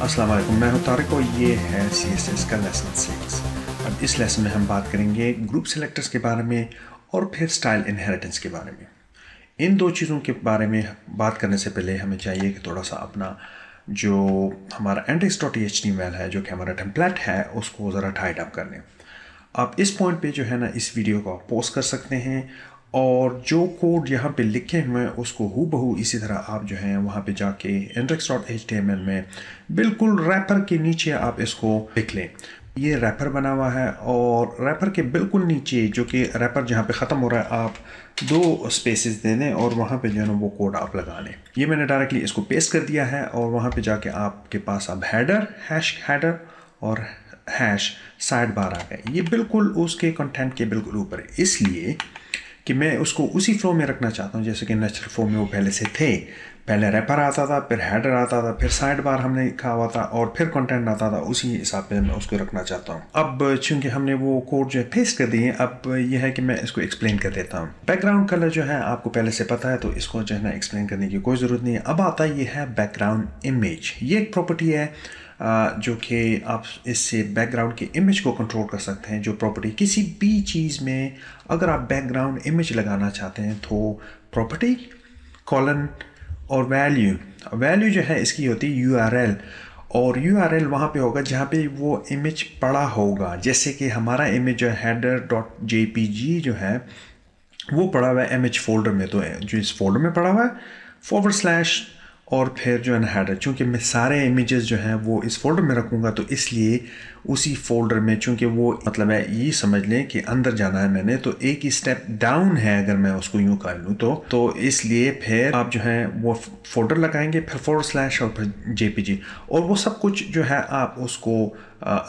अस्सलाम वालेकुम, मैं हूं तारिक और ये है CSS का लेसन 6। अब इस लेसन में हम बात करेंगे ग्रुप सेलेक्टर्स के बारे में और फिर स्टाइल इनहेरिटेंस के बारे में। इन दो चीज़ों के बारे में बात करने से पहले हमें चाहिए कि थोड़ा सा अपना जो हमारा index.html है, जो कि हमारा टेम्पलेट है, उसको ज़रा टाइट अप कर लें। आप इस पॉइंट पे जो है ना, इस वीडियो को आप पॉज कर सकते हैं और जो कोड यहाँ पे लिखे हुए हैं उसको हूबहू इसी तरह आप जो है वहाँ पे जाके index.html में बिल्कुल रैपर के नीचे आप इसको लिख लें। ये रैपर बना हुआ है और रैपर के बिल्कुल नीचे, जो कि रैपर जहाँ पे ख़त्म हो रहा है, आप दो स्पेसेस दे दें और वहाँ पे जो है ना वो कोड आप लगा लें। ये मैंने डायरेक्टली इसको पेस्ट कर दिया है और वहाँ पे जाके आपके पास अब हैडर और हैश साइड बार आ गए। ये बिल्कुल उसके कंटेंट के बिल्कुल ऊपर है, इसलिए कि मैं उसको उसी फ्लो में रखना चाहता हूँ जैसे कि नेचुरल फ्लो में वो पहले से थे। पहले रैपर आता था, फिर हेडर आता था, फिर साइड बार हमने लिखा हुआ था और फिर कंटेंट आता था। उसी हिसाब से मैं उसको रखना चाहता हूँ। अब चूंकि हमने वो कोड जो है पेस्ट कर दिए, अब यह है कि मैं इसको एक्सप्लेन कर देता हूँ। बैकग्राउंड कलर जो है आपको पहले से पता है, तो इसको जो है ना एक्सप्लेन करने की कोई ज़रूरत नहीं है। अब आता ये है बैकग्राउंड इमेज। ये एक प्रॉपर्टी है जो कि आप इससे बैकग्राउंड की इमेज को कंट्रोल कर सकते हैं। जो प्रॉपर्टी किसी भी चीज़ में अगर आप बैकग्राउंड इमेज लगाना चाहते हैं तो प्रॉपर्टी कॉलन और वैल्यू जो है इसकी होती है URL, और URL वहाँ पे होगा जहाँ पे वो इमेज पड़ा होगा। जैसे कि हमारा इमेज जो header.jpg जो है वो पड़ा हुआ है इमेज फोल्डर में, तो जो इस फोल्डर में पड़ा हुआ है / और फिर जो है ना हेडर। चूँकि मैं सारे इमेजेस जो हैं वो इस फोल्डर में रखूँगा, तो इसलिए उसी फोल्डर में, चूँकि वो मतलब है ये समझ लें कि अंदर जाना है मैंने, तो एक ही स्टेप डाउन है अगर मैं उसको यूँ कर लूँ तो इसलिए फिर आप जो है वो फोल्डर लगाएंगे, फिर / और फिर JPG, और वो सब कुछ जो है आप उसको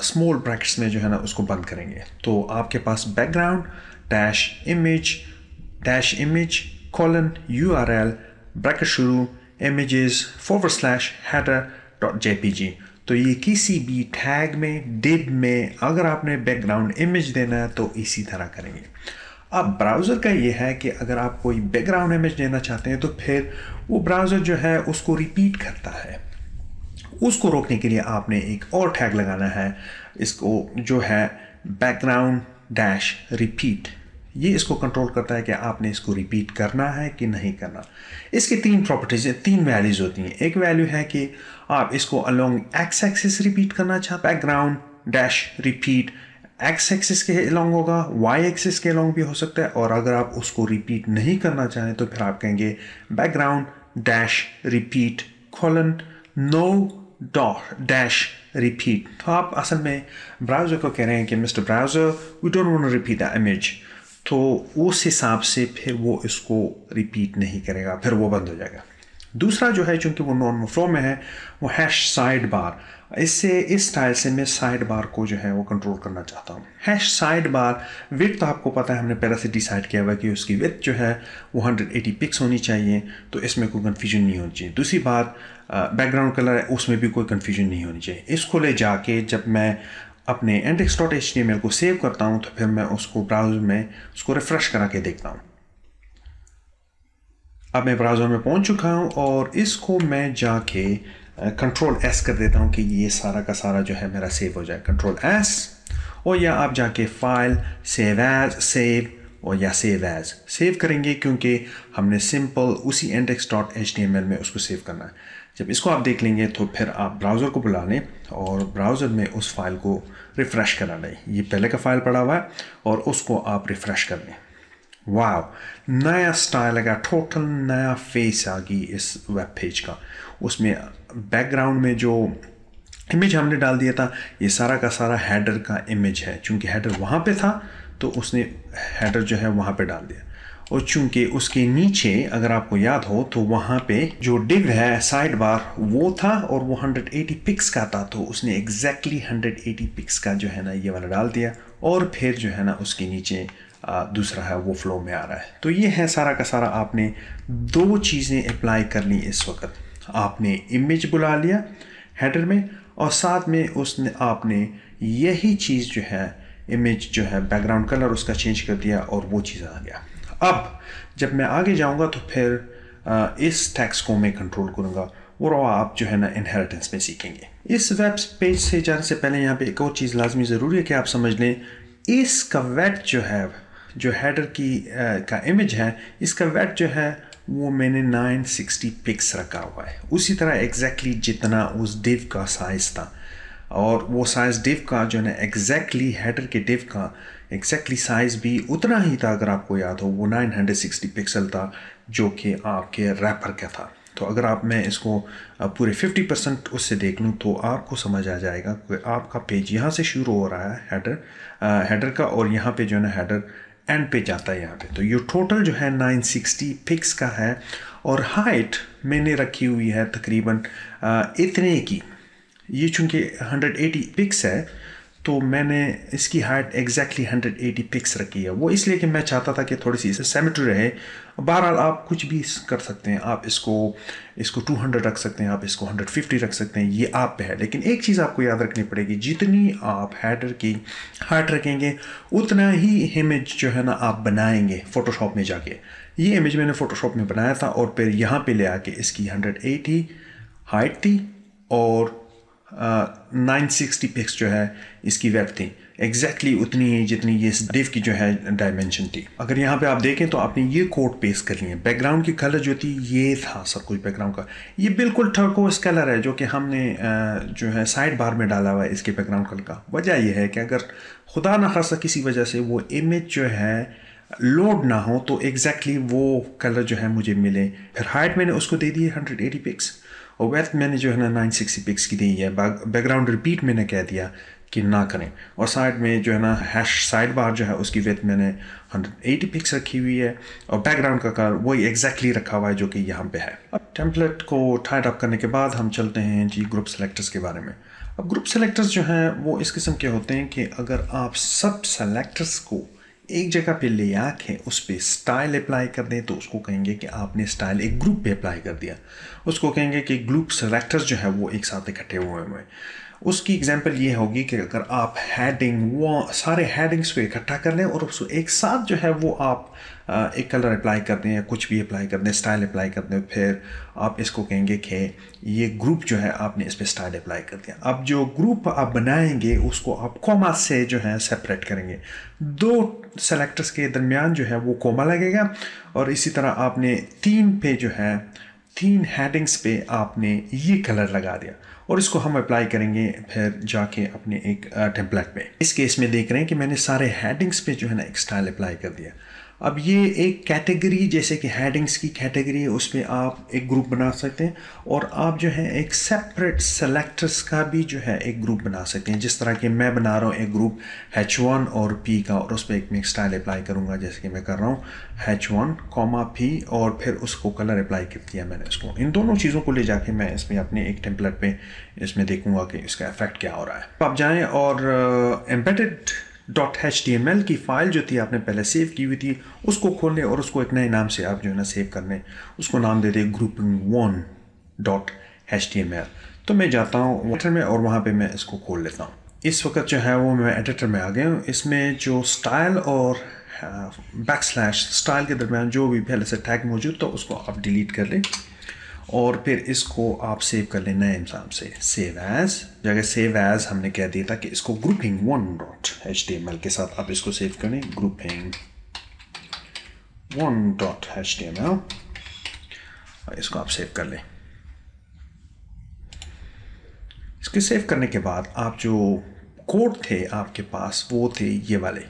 स्मॉल ब्रैकेट्स में जो है ना उसको बंद करेंगे। तो आपके पास बैकग्राउंड -image :URL ब्रैकेट शुरू images / header.jpg। तो ये किसी भी टैग में, div में अगर आपने बैकग्राउंड इमेज देना है तो इसी तरह करेंगे। अब ब्राउज़र का ये है कि अगर आप कोई बैकग्राउंड इमेज देना चाहते हैं तो फिर वो ब्राउज़र जो है उसको रिपीट करता है। उसको रोकने के लिए आपने एक और टैग लगाना है, इसको जो है बैकग्राउंड -repeat। ये इसको कंट्रोल करता है कि आपने इसको रिपीट करना है कि नहीं करना। इसकी 3 प्रॉपर्टीज, 3 वैल्यूज होती हैं। एक वैल्यू है कि आप इसको अलोंग एक्स एक्सिस रिपीट करना चाहते हैं, बैकग्राउंड -repeat एक्स एक्सिस के अलोंग होगा, वाई एक्सिस के अलोंग भी हो सकता है। और अगर आप उसको रिपीट नहीं करना चाहें तो फिर आप कहेंगे बैकग्राउंड -repeat :no -repeat। तो आप असल में ब्राउज़र को कह रहे हैं कि mister browser, we don't want to repeat the image. तो उस हिसाब से फिर वो इसको रिपीट नहीं करेगा, फिर वो बंद हो जाएगा। दूसरा जो है, चूंकि वो नॉर्मल फ्लो में है, वो हैश साइड बार। इससे इस स्टाइल से मैं साइड बार को जो है वो कंट्रोल करना चाहता हूँ। हैश साइड बार विड्थ आपको पता है, हमने पहले से डिसाइड किया हुआ कि उसकी विड्थ जो है वो 180 पिक्स होनी चाहिए, तो इसमें कोई कन्फ्यूजन नहीं होनी चाहिए। दूसरी बात, बैकग्राउंड कलर है, उसमें भी कोई कन्फ्यूजन नहीं होनी चाहिए। इसको ले जाके जब मैं अपने index.html को सेव करता हूं तो फिर मैं उसको ब्राउज़र में उसको रिफ्रेश करा के देखता हूं। अब मैं ब्राउज़र में पहुंच चुका हूं और इसको मैं जाके Ctrl+S कर देता हूं कि ये सारा का सारा जो है मेरा सेव हो जाए। Ctrl+S, और या आप जाके फाइल सेव एज सेव करेंगे, क्योंकि हमने सिंपल उसी index.html में उसको सेव करना है। जब इसको आप देख लेंगे तो फिर आप ब्राउज़र को बुला लें और ब्राउज़र में उस फाइल को रिफ़्रेश करा लें। ये पहले का फाइल पड़ा हुआ है और उसको आप रिफ़्रेश कर लें। वाह, नया स्टाइल आ गया, टोटल नया फेस आ गई इस वेब पेज का। उसमें बैकग्राउंड में जो इमेज हमने डाल दिया था, ये सारा का सारा हेडर का इमेज है। चूँकि हेडर वहाँ पे था तो उसने हेडर जो है वहाँ पे डाल दिया, और चूंकि उसके नीचे अगर आपको याद हो तो वहाँ पे जो div है साइड बार वो था और वो 180 पिक्स का था, तो उसने एग्जैक्टली 180 पिक्स का जो है ना ये वाला डाल दिया, और फिर जो है ना उसके नीचे दूसरा है वो फ्लो में आ रहा है। तो ये है सारा का सारा। आपने 2 चीज़ें अप्लाई कर ली इस वक्त। आपने इमेज बुला लिया हेडर में, और साथ में उसने आपने यही चीज़ जो है इमेज जो है बैकग्राउंड कलर उसका चेंज कर दिया और वो चीज़ आ गया। अब जब मैं आगे जाऊंगा तो फिर इस टेक्स्ट को मैं कंट्रोल करूंगा और आप जो है ना इनहेरिटेंस में सीखेंगे। इस वेब पेज से जाने से पहले यहाँ पे एक और चीज़ लाजमी ज़रूरी है कि आप समझ लें, इसका वेट जो है, जो हेडर की का इमेज है, इसका वेट जो है वो मैंने 960 पिक्स रखा हुआ है, उसी तरह एग्जैक्टली जितना उस डिव का साइज़ था। और वो साइज़ डिव का जो है ना एग्जैक्टली हेडर के डिव का एग्जैक्टली साइज़ भी उतना ही था। अगर आपको याद हो वो 960 पिक्सल था जो कि आपके रैपर का था। तो अगर आप मैं इसको पूरे 50% उससे देख लूँ तो आपको समझ आ जाएगा कि आपका पेज यहाँ से शुरू हो रहा है हेडर का, और यहाँ पे जो है ना हेडर एंड पे जाता है यहाँ पे। तो ये टोटल जो है 960 पिक्स का है, और हाइट मैंने रखी हुई है तकरीबन इतने की। ये चूँकि 180 पिक्स है तो मैंने इसकी हाइट एग्जैक्टली 180 पिक्स रखी है। वो इसलिए कि मैं चाहता था कि थोड़ी सी इसे सिमेट्री रहे। बहरहाल आप कुछ भी कर सकते हैं, आप इसको 200 रख सकते हैं, आप इसको 150 रख सकते हैं, ये आप पे है। लेकिन एक चीज़ आपको याद रखनी पड़ेगी, जितनी आप हेडर की हाइट रखेंगे उतना ही इमेज जो है ना आप बनाएंगे फ़ोटोशॉप में जाके। ये इमेज मैंने फ़ोटोशॉप में बनाया था और फिर यहाँ पे ले आके इसकी 180 हाइट थी और 960 पिक्स जो है इसकी वेब थी, एग्जैक्टली उतनी ही जितनी ये डिव की जो है डायमेंशन थी। अगर यहाँ पे आप देखें तो आपने ये कोड पेस्ट कर लिए। बैकग्राउंड की कलर जो थी ये था सब कुछ बैकग्राउंड का, ये बिल्कुल टर्कोइज कलर है जो कि हमने जो है साइड बार में डाला हुआ है इसके बैकग्राउंड कलर का। वजह यह है कि अगर खुदा न खासा किसी वजह से वो इमेज जो है लोड ना हो तो एग्जैक्टली वो कलर जो है मुझे मिले। फिर हाइट मैंने उसको दे दी है 180 पिक्स और वेथ मैंने जो है ना 960 पिक्स की दी है। बैकग्राउंड रिपीट मैंने कह दिया कि ना करें, और साइड में जो है ना हैश साइड बार जो है उसकी वेथ मैंने 180 पिक्स रखी हुई है, और बैकग्राउंड का कलर वही एग्जैक्टली रखा हुआ है जो कि यहाँ पे है। अब टेम्पलेट को टाइड अप करने के बाद हम चलते हैं जी ग्रुप सेलेक्टर्स के बारे में। अब ग्रुप सेलेक्टर्स जो हैं वो इस किस्म के होते हैं कि अगर आप सब सेलेक्टर्स को एक जगह पे ले आके उस पर स्टाइल अप्लाई कर दें तो उसको कहेंगे कि आपने स्टाइल एक ग्रुप पे अप्लाई कर दिया। उसको कहेंगे कि ग्रुप सेलेक्टर्स जो है वो एक साथ इकट्ठे हुए हुए हैं। उसकी एग्जांपल ये होगी कि अगर आप हेडिंग वो सारे हेडिंग्स को इकट्ठा कर लें और उसको एक साथ जो है वो आप एक कलर अप्लाई कर दें या कुछ भी अप्लाई कर दें, स्टाइल अप्लाई कर दें, फिर आप इसको कहेंगे कि ये ग्रुप जो है आपने इस पर स्टाइल अप्लाई कर दिया। अब जो ग्रुप आप बनाएंगे उसको आप कोमा से जो है सेपरेट करेंगे। दो सेलेक्टर्स के दरमियान जो है वो कोमा लगेगा, और इसी तरह आपने तीन हेडिंग्स पे आपने ये कलर लगा दिया और इसको हम अप्लाई करेंगे फिर जाके अपने एक टेम्पलेट पे। इस केस में देख रहे हैं कि मैंने सारे हेडिंग्स पे जो है ना एक स्टाइल अप्लाई कर दिया। अब ये एक कैटेगरी, जैसे कि हेडिंग्स की कैटेगरी है, उस पर आप एक ग्रुप बना सकते हैं, और आप जो है एक सेपरेट सेलेक्टर्स का भी जो है एक ग्रुप बना सकते हैं। जिस तरह कि मैं बना रहा हूँ एक ग्रुप H1 और P का, और उस पर एक मैं स्टाइल अप्लाई करूँगा जैसे कि मैं कर रहा हूँ H1, P, और फिर उसको कलर अप्लाई कर दिया मैंने उसको। इन दोनों चीज़ों को ले जाके मैं इसमें अपने एक टेम्पलेट पे इसमें देखूँगा कि इसका इफेक्ट क्या हो रहा है। आप जाएँ और embedded.html की फ़ाइल जो थी आपने पहले सेव की हुई थी उसको खोल लें, और उसको एक नए नाम से आप जो है ना सेव कर लें। उसको नाम दे दें grouping1.html। तो मैं जाता हूँ एडिटर में और वहाँ पे मैं इसको खोल लेता हूँ। इस वक्त जो है वो मैं एडिटर में आ गया हूँ। इसमें जो स्टाइल और बैकस्लैश स्टाइल के दरमियान जो भी पहले से टैग मौजूद था उसको आप डिलीट कर लें, और फिर इसको आप सेव कर लें नए नाम से सेव एज। जगह सेव एज हमने कह दिया था कि इसको grouping1.html के साथ आप इसको सेव करें, grouping1.html, इसको आप सेव कर लें। इसके सेव करने के बाद आप जो कोड थे आपके पास वो थे ये वाले।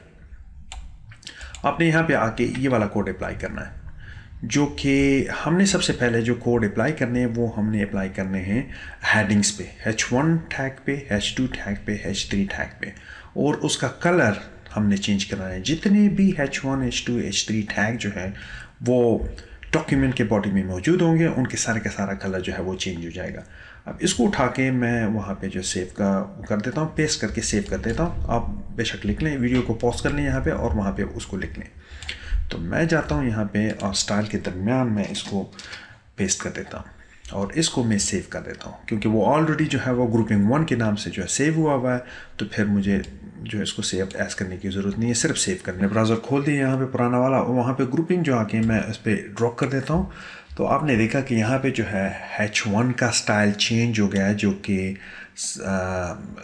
आपने यहाँ पे आके ये वाला कोड अप्लाई करना है, जो कि हमने सबसे पहले जो कोड अप्लाई करने हैं वो हमने अप्लाई करने हैं हेडिंग्स पे, H1 टैग पे, H2 टैग पे, H3 टैग पे, और उसका कलर हमने चेंज करना है। जितने भी H1, H2, H3 टैग जो है वो डॉक्यूमेंट के बॉडी में मौजूद होंगे, उनके सारे का सारा कलर जो है वो चेंज हो जाएगा। अब इसको उठा के मैं वहाँ पे जो सेव का कर देता हूँ, पेस्ट करके सेव कर देता हूँ। आप बेशक लिख लें, वीडियो को पॉज कर लें यहाँ पे और वहाँ पे उसको लिख लें। तो मैं जाता हूँ यहाँ पे और स्टाइल के दरमियान मैं इसको पेस्ट कर देता हूँ और इसको मैं सेव कर देता हूँ, क्योंकि वो ऑलरेडी जो है वो grouping1 के नाम से जो है सेव हुआ हुआ है। तो फिर मुझे जो इसको सेव एज करने की ज़रूरत नहीं है, सिर्फ सेव करने। ब्राउज़र खोल दिया यहाँ पे पुराना वाला, वहाँ पे ग्रुपिंग जो आके मैं इस पर ड्रॉप कर देता हूँ। तो आपने देखा कि यहाँ पे जो है H1 का स्टाइल चेंज हो गया है, जो कि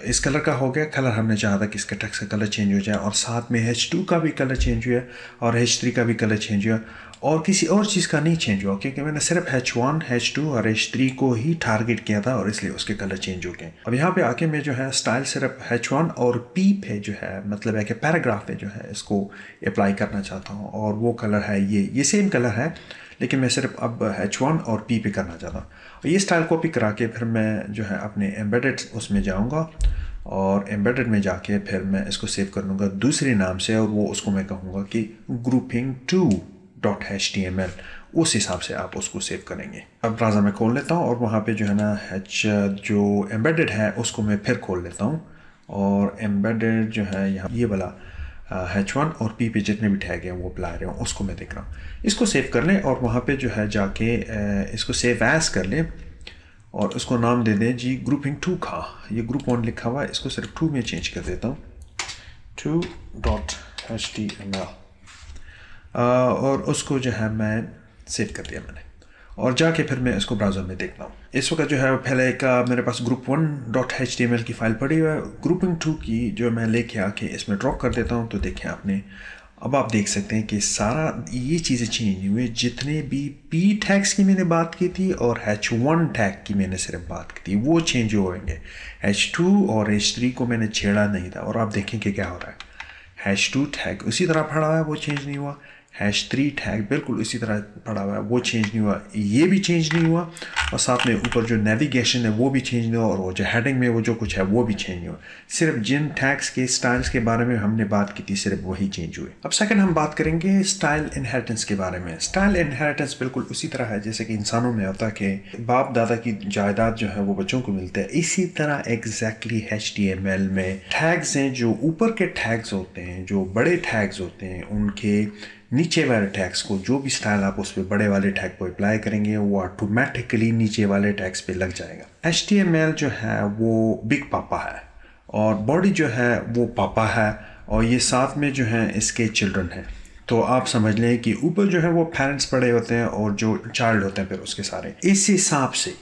इस कलर का हो गया। कलर हमने चाहा था कि इसका टेक्स्ट का कलर चेंज हो जाए, और साथ में H2 का भी कलर चेंज हुआ और H3 का भी कलर चेंज हुआ, और किसी और चीज़ का नहीं चेंज हुआ, क्योंकि मैंने सिर्फ H1, H2 और H3 को ही टारगेट किया था और इसलिए उसके कलर चेंज हो गए। अब यहाँ पे आके मैं जो है स्टाइल सिर्फ H1 और P पे जो है, मतलब है कि पैराग्राफ पे जो है इसको अप्लाई करना चाहता हूँ, और वो कलर है ये सेम कलर है, लेकिन मैं सिर्फ अब H1 और P पे करना चाहता हूँ। और ये स्टाइल कॉपी करा के फिर मैं जो है अपने एम्बेडेड उसमें जाऊँगा, और एम्बेडेड में जाके फिर मैं इसको सेव कर लूँगा दूसरे नाम से, और वो उसको मैं कहूँगा कि grouping2.html। उस हिसाब से आप उसको सेव करेंगे। अब ब्राउज़र में खोल लेता हूँ, और वहाँ पे जो है ना जो एम्बेडेड है उसको मैं फिर खोल लेता हूँ, और एम्बेडेड जो है यहाँ ये वाला H1 और P पे जितने भी टैग हैं वो अप्लाई रहे हैं उसको मैं देख रहा हूँ। इसको सेव कर लें, और वहाँ पे जो है जाके इसको सेव एज कर लें, और उसको नाम दे दें जी grouping2 का। ये group 1 लिखा हुआ है, इसको सिर्फ 2 में चेंज कर देता हूँ, 2.html, और उसको जो है मैं सेव कर दिया मैंने, और जाके फिर मैं इसको ब्राउज़र में देखता हूँ। इस वक्त जो है पहले का मेरे पास group1.html की फ़ाइल पड़ी हुई है, grouping2 की जो मैं लेके आके इसमें ड्रॉप कर देता हूँ। तो देखें आपने, अब आप देख सकते हैं कि सारा ये चीज़ें चेंज नहीं हुई। जितने भी P टैग्स की मैंने बात की थी और H1 टैग की मैंने सिर्फ बात की थी, वो चेंज होंगे। H2 और H3 को मैंने छेड़ा नहीं था, और आप देखें कि क्या हो रहा है। H2 टैग उसी तरह पड़ा हुआ है, वो चेंज नहीं हुआ। H3 टैग बिल्कुल इसी तरह पड़ा हुआ है, वो चेंज नहीं हुआ। ये भी चेंज नहीं हुआ, और साथ में ऊपर जो नेविगेशन है वो भी चेंज नहीं हुआ, और वो जो हेडिंग में वो जो कुछ है वो भी चेंज नहीं हुआ। सिर्फ जिन टैग्स के स्टाइल्स के बारे में हमने बात की थी सिर्फ वही चेंज हुए। अब सेकंड हम बात करेंगे स्टाइल इनहेरिटेंस के बारे में। स्टाइल इनहेरिटेंस बिल्कुल उसी तरह है जैसे कि इंसानों में होता है कि बाप दादा की जायदाद जो है वो बच्चों को मिलता है। इसी तरह एग्जैक्टली HTML में टैग्स हैं, जो ऊपर के टैग्स होते हैं, जो बड़े टैग्स होते हैं, उनके नीचे वाले टैग्स को, जो भी स्टाइल आप उस पर बड़े वाले टैग को अप्लाई करेंगे वो ऑटोमेटिकली नीचे वाले टैग्स पे लग जाएगा। HTML जो है वो बिग पापा है, और बॉडी जो है वो पापा है, और ये साथ में जो है इसके चिल्ड्रन हैं। तो आप समझ लें कि ऊपर जो है वो पेरेंट्स पड़े होते हैं, और जो चाइल्ड होते हैं फिर उसके सारे। इस हिसाब से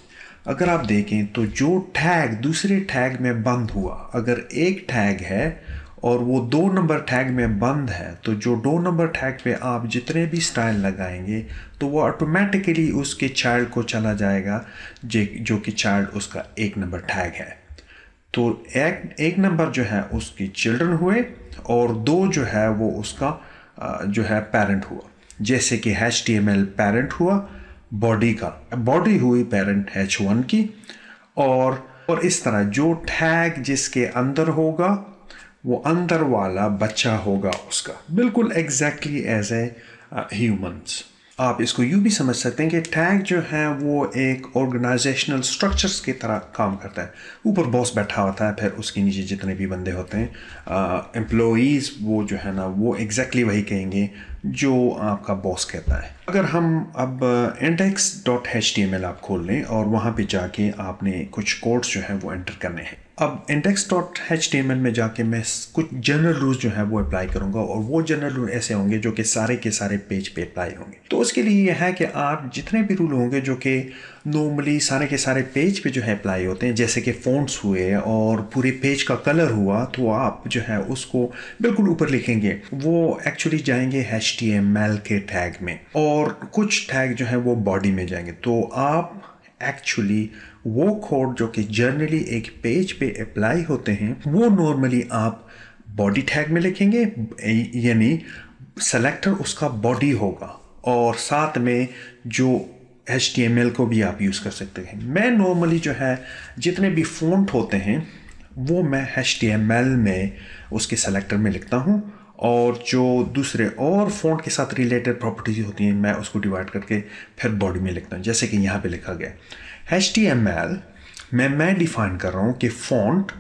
अगर आप देखें तो जो टैग दूसरे टैग में बंद हुआ, अगर एक टैग है और वो 2 नंबर टैग में बंद है, तो जो 2 नंबर टैग पे आप जितने भी स्टाइल लगाएंगे तो वो ऑटोमेटिकली उसके चाइल्ड को चला जाएगा, जो कि चाइल्ड उसका 1 नंबर टैग है। तो एक नंबर जो है उसकी चिल्ड्रन हुए, और 2 जो है वो उसका जो है पेरेंट हुआ। जैसे कि HTML पेरेंट हुआ बॉडी का, बॉडी हुई पेरेंट H1 की, और इस तरह जो टैग जिसके अंदर होगा वो अंदर वाला बच्चा होगा उसका, बिल्कुल एग्जैक्टली एज ए ह्यूमंस। आप इसको यूँ भी समझ सकते हैं कि टैग जो है वो एक ऑर्गेनाइजेशनल स्ट्रक्चर्स की तरह काम करता है। ऊपर बॉस बैठा होता है, फिर उसके नीचे जितने भी बंदे होते हैं एम्प्लॉइज़, वो जो है ना वो एग्जैक्टली वही कहेंगे जो आपका बॉस कहता है। अगर हम अब index.html आप खोल लें, और वहाँ पे जाके आपने कुछ कोड्स जो है वो एंटर करने हैं। अब index.html में जाके मैं कुछ जनरल रूल्स जो है वो अप्लाई करूँगा, और वो जनरल रूल ऐसे होंगे जो कि सारे के सारे पेज पे अप्लाई होंगे। तो उसके लिए यह है कि आप जितने भी रूल होंगे जो कि नॉर्मली सारे के सारे पेज पे जो है अप्लाई होते हैं, जैसे कि फ़ॉन्ट्स हुए और पूरे पेज का कलर हुआ, तो आप जो है उसको बिल्कुल ऊपर लिखेंगे। वो एक्चुअली जाएंगे HTML के टैग में, और कुछ टैग जो है वो बॉडी में जाएंगे। तो आप एक्चुअली वो कोड जो कि जनरली एक पेज पे अप्लाई होते हैं वो नॉर्मली आप बॉडी टैग में लिखेंगे, यानी सेलेक्टर उसका बॉडी होगा, और साथ में जो HTML को भी आप यूज़ कर सकते हैं। मैं नॉर्मली जो है जितने भी फ़ॉन्ट होते हैं वो मैं HTML में उसके सेलेक्टर में लिखता हूँ, और जो दूसरे और फ़ॉन्ट के साथ रिलेटेड प्रॉपर्टीज होती हैं मैं उसको डिवाइड करके फिर बॉडी में लिखता हूँ। जैसे कि यहाँ पे लिखा गया HTML में मैं डिफ़ाइन कर रहा हूँ कि फ़ॉन्ट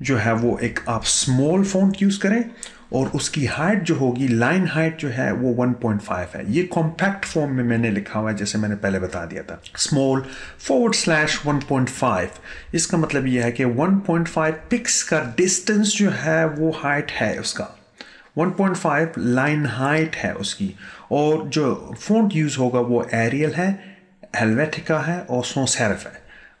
जो है वो एक आप स्मॉल फ़ॉन्ट यूज़ करें, और उसकी हाइट जो होगी, लाइन हाइट जो है वो 1.5 है। ये कॉम्पैक्ट फॉर्म में मैंने लिखा हुआ है जैसे मैंने पहले बता दिया था, small/1.5। इसका मतलब ये है कि 1.5 पिक्स का डिस्टेंस जो है वो हाइट है उसका, 1.5 लाइन हाइट है उसकी, और जो फ़ॉन्ट यूज़ होगा वो एरियल है, हेल्वेटिका है और सॉन्स सेरिफ है।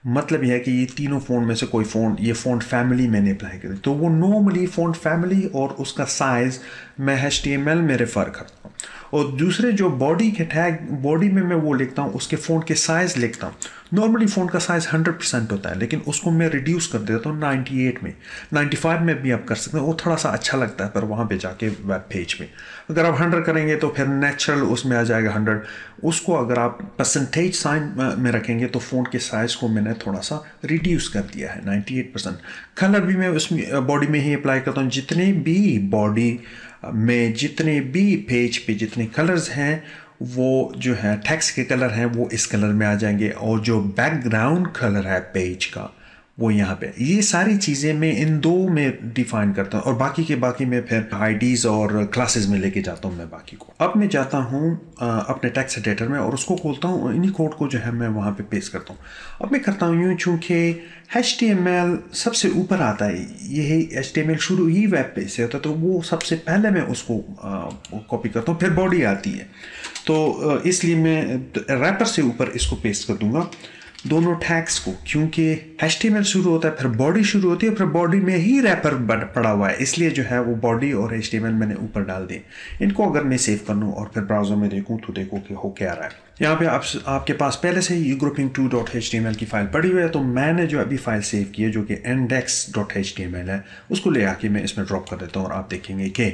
मतलब यह है कि ये तीनों फ़ॉन्ट में से कोई फ़ॉन्ट, ये फ़ॉन्ट फैमिली मैंने अप्लाई करी, तो वो नॉर्मली फ़ॉन्ट फैमिली और उसका साइज़ मैं HTML में रेफ़र करता हूँ। और दूसरे जो बॉडी के टैग, बॉडी में मैं वो लिखता हूँ, उसके फ़ॉन्ट के साइज़ लिखता हूँ। नॉर्मली फ़ॉन्ट का साइज़ 100% होता है, लेकिन उसको मैं रिड्यूस कर देता हूँ 98 में, 95 में भी आप कर सकते हैं, वो थोड़ा सा अच्छा लगता है पर वहाँ पे जाके वेब पेज में। अगर आप 100 करेंगे तो फिर नेचुरल उसमें आ जाएगा 100। उसको अगर आप परसेंटेज साइन में रखेंगे तो फ़ॉन्ट के साइज़ को मैंने थोड़ा सा रिड्यूस कर दिया है 98%। कलर भी मैं उसमें बॉडी में ही अप्लाई करता हूँ। जितने भी बॉडी में जितने भी पेज पे जितने कलर्स हैं, वो जो है टेक्स्ट के कलर हैं वो इस कलर में आ जाएंगे, और जो बैकग्राउंड कलर है पेज का वो यहाँ पे। ये सारी चीज़ें मैं इन दो में डिफाइन करता हूँ, और बाकी के बाकी मैं फिर आईडीज़ और क्लासेस में लेके जाता हूँ मैं बाकी को। अब मैं जाता हूँ अपने टेक्स्ट एडिटर में और उसको खोलता हूँ, इन्हीं कोड को जो है मैं वहाँ पे पेस्ट करता हूँ। अब मैं करता हूँ यूँ, चूँकि HTML सबसे ऊपर आता है, यही HTML शुरू ही वेब पेज से होता है, तो वो सबसे पहले मैं उसको कॉपी करता हूँ, फिर बॉडी आती है। तो इसलिए मैं रैपर से ऊपर इसको पेस्ट कर दूंगा दोनों टैग्स को, क्योंकि HTML शुरू होता है फिर बॉडी शुरू होती है, फिर बॉडी में ही रैपर पड़ा हुआ है, इसलिए जो है वो बॉडी और HTML मैंने ऊपर डाल दिए। इनको अगर मैं सेव कर लूँ और फिर ब्राउज़र में देखूँ तो देखो कि हो क्या रहा है। यहाँ पे आपके पास पहले से ही grouping2.html की फ़ाइल पड़ी हुई है, तो मैंने जो अभी फ़ाइल सेव की है जो कि index.html है, उसको ले आके मैं इसमें ड्रॉप कर देता हूँ, और आप देखेंगे कि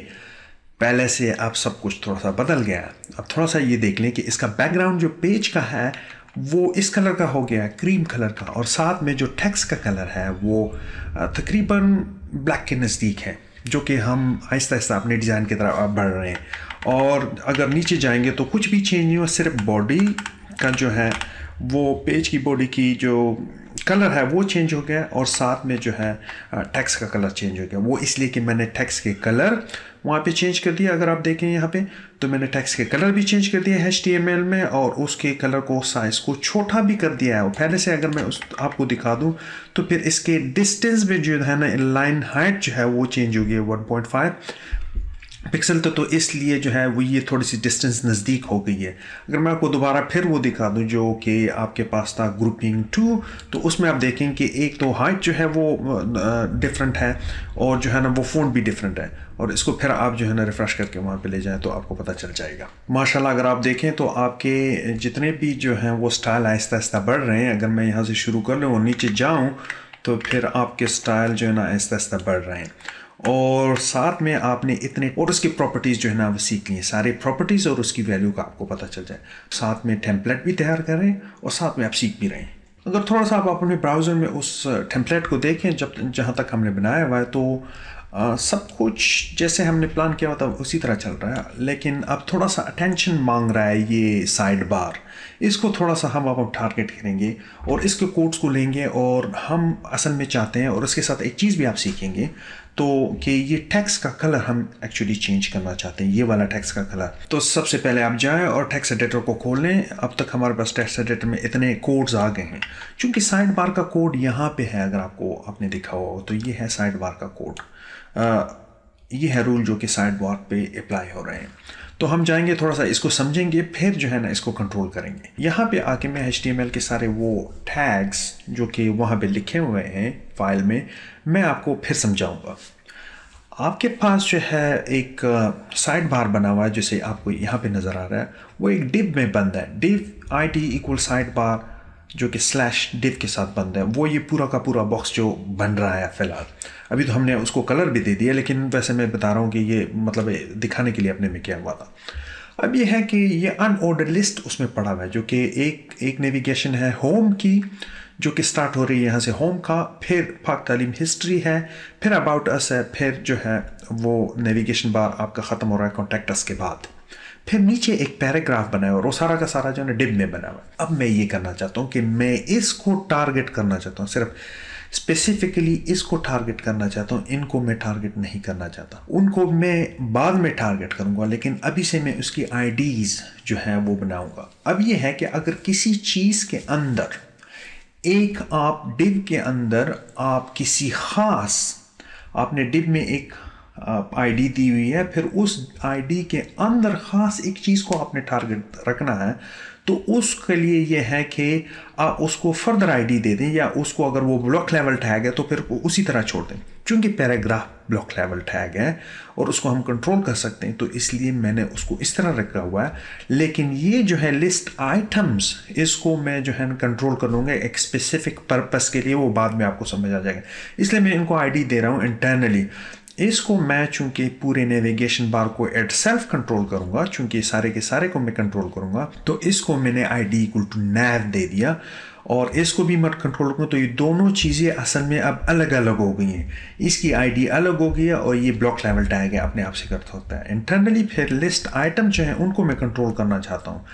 पहले से अब सब कुछ थोड़ा सा बदल गया है। अब थोड़ा सा ये देख लें कि इसका बैकग्राउंड जो पेज का है वो इस कलर का हो गया है, क्रीम कलर का, और साथ में जो टेक्स्ट का कलर है वो तकरीबन ब्लैक के नज़दीक है, जो कि हम आहिस्ता आहिस्ता अपने डिज़ाइन की तरफ बढ़ रहे हैं। और अगर नीचे जाएंगे तो कुछ भी चेंज नहीं हुआ, सिर्फ बॉडी का जो है वो पेज की बॉडी की जो कलर है वो चेंज हो गया, और साथ में जो है टेक्स्ट का कलर चेंज हो गया। वो इसलिए कि मैंने टेक्स्ट के कलर वहाँ पे चेंज कर दिया। अगर आप देखें यहाँ पे तो मैंने टेक्स्ट के कलर भी चेंज कर दिया HTML में, और उसके कलर को साइज़ को छोटा भी कर दिया है। और पहले से अगर मैं आपको दिखा दूँ तो फिर इसके डिस्टेंस में जो है ना, लाइन हाइट जो है वो चेंज हो गई 1.5 पिक्सल, तो इसलिए जो है वो ये थोड़ी सी डिस्टेंस नज़दीक हो गई है। अगर मैं आपको दोबारा फिर वो दिखा दूं जो कि आपके पास था grouping2, तो उसमें आप देखें कि एक तो हाइट जो है वो डिफरेंट है, और जो है ना वो फ़ॉन्ट भी डिफरेंट है। और इसको फिर आप जो है ना रिफ़्रेश करके वहाँ पे ले जाएं तो आपको पता चल जाएगा। माशाल्लाह अगर आप देखें तो आपके जितने भी जो हैं वो स्टाइल आहिस्ता आहिस्ता बढ़ रहे हैं। अगर मैं यहाँ से शुरू कर लूँ और नीचे जाऊँ तो फिर आपके स्टाइल जो है ना आहिस्ता आहिस्ता बढ़ रहे हैं, और साथ में आपने इतने और उसकी प्रॉपर्टीज़ जो है ना वो सीख ली हैं, सारे प्रॉपर्टीज़ और उसकी वैल्यू का आपको पता चल जाए। साथ में टेम्पलेट भी तैयार कर रहे हैं और साथ में आप सीख भी रहे हैं। अगर थोड़ा सा आप अपने ब्राउज़र में उस टेम्पलेट को देखें जहाँ तक हमने बनाया हुआ है, तो सब कुछ जैसे हमने प्लान किया हुआ था उसी तरह चल रहा है, लेकिन अब थोड़ा सा अटेंशन मांग रहा है ये साइड बार। इसको थोड़ा सा हम अब टारगेट करेंगे और इसके कोड्स को लेंगे, और हम असल में चाहते हैं, और इसके साथ एक चीज़ भी आप सीखेंगे तो कि ये टेक्स्ट का कलर हम एक्चुअली चेंज करना चाहते हैं, ये वाला टेक्स्ट का कलर। तो सबसे पहले आप जाएं और टेक्स्ट एडिटर को खोल लें। अब तक हमारे पास टेक्स्ट एडिटर में इतने कोड्स आ गए हैं, क्योंकि साइड बार का कोड यहाँ पे है, अगर आपने देखा हो तो ये है साइड बार का कोड। ये है रूल जो कि साइड बार पे अप्लाई हो रहे हैं। तो हम जाएंगे थोड़ा सा इसको समझेंगे, फिर जो है ना इसको कंट्रोल करेंगे। यहाँ पे आके मैं HTML के सारे वो टैग्स जो कि वहाँ पे लिखे हुए हैं फाइल में, मैं आपको फिर समझाऊंगा। आपके पास जो है एक साइड बार बना हुआ है, जैसे आपको यहाँ पे नज़र आ रहा है, वो एक div में बंद है। div id equal side bar जो कि /div के साथ बंद है। वो ये पूरा का पूरा बॉक्स जो बन रहा है फ़िलहाल, अभी तो हमने उसको कलर भी दे दिया, लेकिन वैसे मैं बता रहा हूँ कि ये मतलब दिखाने के लिए अपने में किया हुआ था। अब ये है कि ये अनऑर्डर लिस्ट उसमें पड़ा हुआ है, जो कि एक नेविगेशन है होम की, जो कि स्टार्ट हो रही है यहाँ से होम का, फिर पाक तालीम हिस्ट्री है, फिर अबाउट अस है, फिर जो है वो नेविगेशन बार आपका ख़त्म हो रहा है कॉन्टैक्ट अस के बाद, फिर नीचे एक पैराग्राफ बना है, और वो सारा का सारा जो है ना div में बना हुआ है। अब मैं ये करना चाहता हूँ कि मैं इसको टारगेट करना चाहता हूँ, सिर्फ स्पेसिफिकली इसको टारगेट करना चाहता हूँ, इनको मैं टारगेट नहीं करना चाहता। उनको मैं बाद में टारगेट करूँगा, लेकिन अभी से मैं उसकी आईडीज़ जो है वो बनाऊँगा। अब ये है कि अगर किसी चीज़ के अंदर एक आप div के अंदर आप किसी ख़ास, आपने div में एक आईडी दी हुई है, फिर उस आईडी के अंदर ख़ास एक चीज़ को आपने टारगेट रखना है, तो उसके लिए ये है कि आप उसको फर्दर आईडी दे दें, या उसको अगर वो ब्लॉक लेवल टैग है तो फिर उसी तरह छोड़ दें। चूँकि पैराग्राफ ब्लॉक लेवल टैग है और उसको हम कंट्रोल कर सकते हैं, तो इसलिए मैंने उसको इस तरह रखा हुआ है। लेकिन ये जो है लिस्ट आइटम्स, इसको मैं जो है कंट्रोल कर लूँगा एक स्पेसिफिक पर्पस के लिए, वो बाद में आपको समझ आ जाएगा। इसलिए मैं इनको आईडी दे रहा हूँ इंटरनली। इसको मैं चूंकि पूरे नेविगेशन बार को एट सेल्फ कंट्रोल करूंगा, चूंकि सारे के सारे को मैं कंट्रोल करूंगा, तो इसको मैंने आईडी इक्वल टू nav दे दिया, और इसको भी मैं कंट्रोल करूंगा। तो ये दोनों चीज़ें असल में अब अलग अलग हो गई हैं। इसकी आईडी अलग हो गई है और ये ब्लॉक लेवल टैग है, अपने आप से करता होता है इंटरनली। फिर लिस्ट आइटम जो है उनको मैं कंट्रोल करना चाहता हूँ।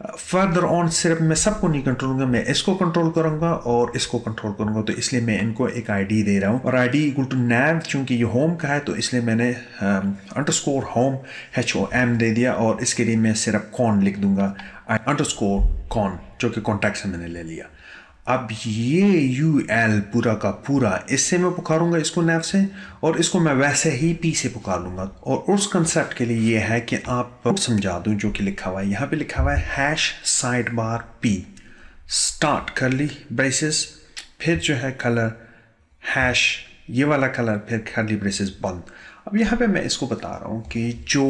फर्दर ऑन सिर्फ मैं सबको नहीं कंट्रोल करूँगा, मैं इसको कंट्रोल करूँगा और इसको कंट्रोल करूँगा। तो इसलिए मैं इनको एक आईडी दे रहा हूँ, और आईडी इक्वल टू nav, चूँकि ये होम का है तो इसलिए मैंने अंडरस्कोर होम HOM दे दिया, और इसके लिए मैं सिर्फ कॉन लिख दूंगा, अंडरस्कोर कॉन, जो कि कॉन्टैक्ट से मैंने ले लिया। अब ये UL पूरा का पूरा, इससे मैं पुकारूंगा इसको nav से, और इसको मैं वैसे ही P से पुकार लूँगा। और उस कंसेप्ट के लिए ये है कि आप समझा दूँ जो कि लिखा हुआ है, यहाँ पे लिखा हुआ है hash side bar P start करली ब्रेसेस, फिर जो है कलर हैश ये वाला कलर, फिर करली ब्रेसेस बंद। अब यहाँ पे मैं इसको बता रहा हूँ कि जो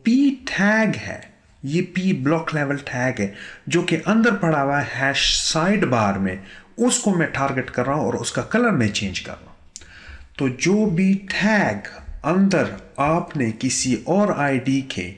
P टैग है, ये P ब्लॉक लेवल टैग है जो कि अंदर पड़ा हुआ है हैश साइड बार में, उसको मैं टारगेट कर रहा हूँ और उसका कलर मैं चेंज कर रहा हूँ। तो जो भी टैग अंदर आपने किसी और आईडी के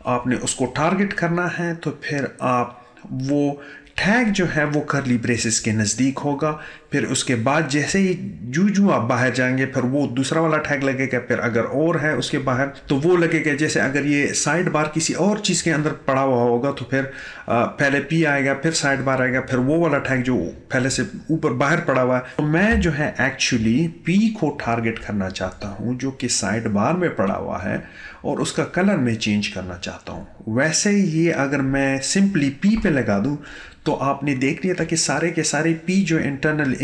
आपने उसको टारगेट करना है, तो फिर आप वो टैग जो है वो करली ब्रेसेस के नज़दीक होगा। फिर उसके बाद जैसे ही जू आप बाहर जाएंगे, फिर वो दूसरा वाला टैग लगेगा। फिर अगर और है उसके बाहर तो वो लगेगा। जैसे अगर ये साइड बार किसी और चीज़ के अंदर पड़ा हुआ होगा, तो फिर पहले P आएगा, फिर साइड बार आएगा, फिर वो वाला टैग जो पहले से ऊपर बाहर पड़ा हुआ है। तो मैं जो है एक्चुअली P को टारगेट करना चाहता हूँ, जो कि साइड बार में पड़ा हुआ है, और उसका कलर मैं चेंज करना चाहता हूँ। वैसे ये अगर मैं सिंपली P पे लगा दूँ, तो आपने देख लिया था कि सारे के सारे P जो इंटरनल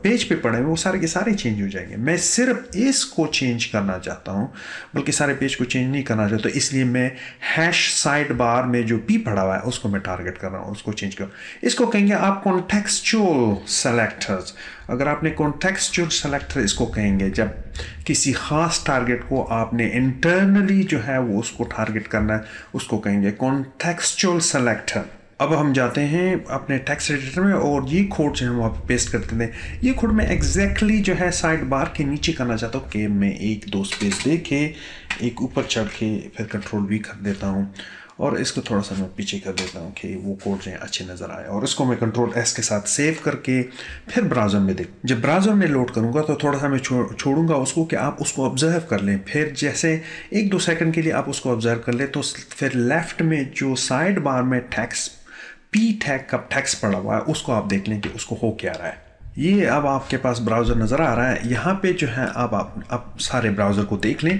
पेज पे पड़े हैं वो सारे के सारे चेंज हो जाएंगे। मैं सिर्फ इसको चेंज करना चाहता हूँ, बल्कि सारे पेज को चेंज नहीं करना चाहता। तो इसलिए मैं हैश साइड बार में जो P पड़ा हुआ है उसको मैं टारगेट कर रहा हूँ, उसको चेंज कर। इसको कहेंगे आप कॉन्टेक्सचुअल सेलेक्टर्स। अगर आपने कॉन्टेक्सचुअल सेलेक्टर इसको कहेंगे, जब किसी ख़ास टारगेट को आपने इंटरनली जो है वो उसको टारगेट करना है, उसको कहेंगे कॉन्टेक्सचुअल सेलेक्टर। अब हम जाते हैं अपने टेक्स्ट एडिटर में, और ये कोड जो है वहाँ पे पेस्ट करते हैं। ये कोड मैं एग्जैक्टली जो है साइड बार के नीचे करना चाहता हूँ कि मैं 1-2 स्पेस दे के एक ऊपर चढ़ के फिर कंट्रोल V कर देता हूँ, और इसको थोड़ा सा मैं पीछे कर देता हूँ कि वो कोड जो है अच्छे नज़र आए। और इसको मैं कंट्रोल S के साथ सेव करके फिर ब्राउज़र में जब ब्राउज़र में लोड करूँगा तो थोड़ा सा मैं छोड़ूंगा उसको कि आप उसको ऑब्जर्व कर लें। फिर जैसे 1-2 सेकंड के लिए आप उसको ऑब्जर्व कर लें, तो फिर लेफ़्ट में जो साइड बार में P टैग का टेक्स्ट पड़ा हुआ है उसको आप देख लें कि उसको हो क्या रहा है। ये अब आपके पास ब्राउज़र नज़र आ रहा है। यहाँ पे जो है अब आप सारे ब्राउज़र को देख लें।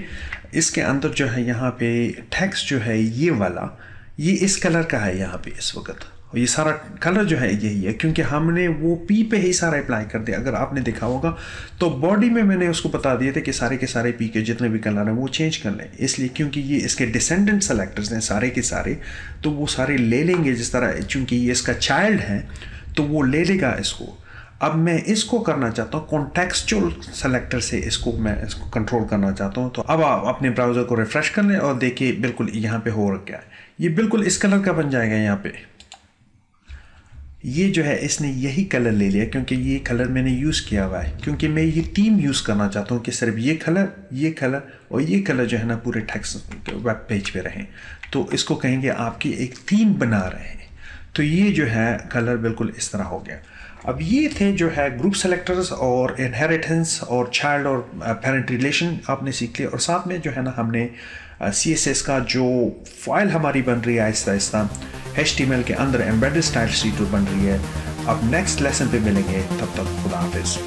इसके अंदर जो है यहाँ पे टेक्स्ट जो है ये वाला, ये इस कलर का है यहाँ पे इस वक्त। ये सारा कलर जो है यही है, क्योंकि हमने वो P पे ही सारा अप्लाई कर दिया। अगर आपने देखा होगा तो बॉडी में मैंने उसको बता दिए थे कि सारे के सारे P के जितने भी कलर हैं वो चेंज कर लें, इसलिए क्योंकि ये इसके डिसेंडेंट सेलेक्टर्स हैं सारे के सारे, तो वो सारे ले लेंगे। जिस तरह चूँकि ये इसका चाइल्ड है तो वो ले लेगा इसको। अब मैं इसको करना चाहता हूँ कॉन्टेक्सचुअल सेलेक्टर से, मैं इसको कंट्रोल करना चाहता हूँ। तो अब आप अपने ब्राउज़र को रिफ्रेश कर लें और देखिए बिल्कुल यहाँ पे हो रखा है। ये बिल्कुल इस कलर का बन जाएगा। यहाँ पे ये जो है इसने यही कलर ले लिया, क्योंकि ये कलर मैंने यूज़ किया हुआ है, क्योंकि मैं ये तीन यूज़ करना चाहता हूँ कि सिर्फ ये कलर और ये कलर जो है ना पूरे टेक्स्ट वेब पेज पे रहें। तो इसको कहेंगे आपकी एक थीम बना रहे हैं। तो ये जो है कलर बिल्कुल इस तरह हो गया। अब ये थे जो है ग्रुप सेलेक्टर्स और इनहेरिटेंस और चाइल्ड और पेरेंट रिलेशन आपने सीख लिया, और साथ में जो है ना हमने CSS का जो फाइल हमारी बन रही है आहिस्ता आहिस्ता HTML के अंदर एम्बेडेड स्टाइल शीट बन रही है। अब नेक्स्ट लेसन पे मिलेंगे, तब तक खुदा हाफिज़।